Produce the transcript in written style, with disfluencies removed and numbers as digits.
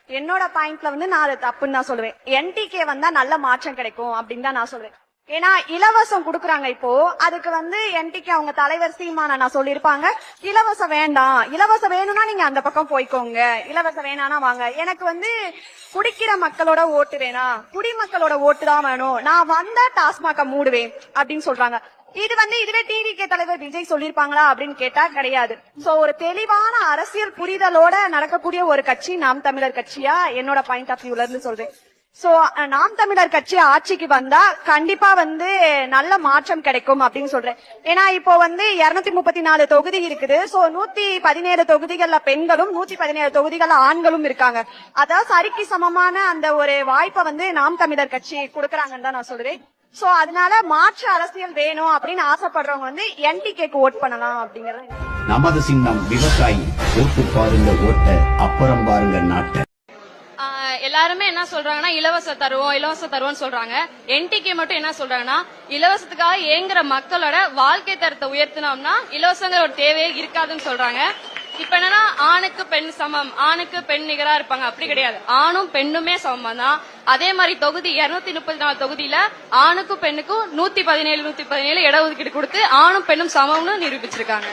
என்னோட பாயிண்ட்ல நான் அது தப்புன்னு தான் சொல்லுவேன். என்டிகே வந்தா நல்ல மாற்றம் கிடைக்கும் அப்படின்னு தான் நான் சொல்லுவேன். ஏன்னா இலவசம் குடுக்குறாங்க இப்போ, அதுக்கு என்டிகே அவங்க தலைவர் சீமானா நான் சொல்லியிருப்பாங்க, இலவசம் வேண்டாம், இலவசம் வேணும்னா நீங்க அந்த பக்கம் போய்க்கோங்க, இலவசம் வேணானா வாங்க. எனக்கு குடிக்கிற மக்களோட ஓட்டு வேணா, குடிமக்களோட ஓட்டு தான் வேணும், நான் வந்தா டாஸ்மாக மூடுவேன் அப்படின்னு சொல்றாங்க. இதுவே டிவிகே தலைவர் விஜய் சொல்லிருப்பாங்களா அப்படின்னு கேட்டா கிடையாது. சோ ஒரு தெளிவான அரசியல் புரிதலோட நடக்கக்கூடிய ஒரு கட்சி நாம் தமிழர் கட்சியா என்னோட பாயிண்ட் ஆஃப் வியூல இருந்து சொல்றேன். சோ நாம் தமிழர் கட்சி ஆட்சிக்கு வந்தா கண்டிப்பா நல்ல மாற்றம் கிடைக்கும் அப்படின்னு சொல்றேன். ஏன்னா இப்போ 234 தொகுதி இருக்குது. சோ 117 தொகுதிகள்ல பெண்களும் 117 தொகுதிகள்ல ஆண்களும் இருக்காங்க. அதாவது சரிக்கு சமமான அந்த ஒரு வாய்ப்பை நாம் தமிழர் கட்சி கொடுக்கறாங்கன்னு தான் நான் சொல்றேன். சோ அதனால மாற்று அரசியல் வேணும் அப்படின்னு ஆசைப்படுறவங்க என்டிகேக்கு ஓட் பண்ணலாம் அப்படிங்கறது. நமது சின்னம் விவசாயி. ஓட்டு பாருங்க ஓட்ட, அப்புறம் பாருங்க நாட்டை. எல்லாருமே என்ன சொல்றாங்கன்னா இலவசம் தருவோம் சொல்றாங்க. என்டிகே மட்டும் என்ன சொல்றாங்கன்னா இலவசத்துக்காக ஏங்குற மக்களோட வாழ்க்கை தரத்தை உயர்த்தினோம்னா இலவசங்கிற ஒரு தேவையே இருக்காதுன்னு சொல்றாங்க. இப்ப என்னன்னா ஆணுக்கு பெண் சமம், ஆணுக்கு பெண் நிகரா இருப்பாங்க, அப்படி கிடையாது. ஆணும் பெண்ணுமே சமம் தான். அதே மாதிரி தொகுதி 234 தொகுதியில ஆணுக்கும் பெண்ணுக்கும் 117 இடஒதுக்கீடு கொடுத்து ஆணும் பெண்ணும் சமம்னு நிரூபிச்சிருக்காங்க.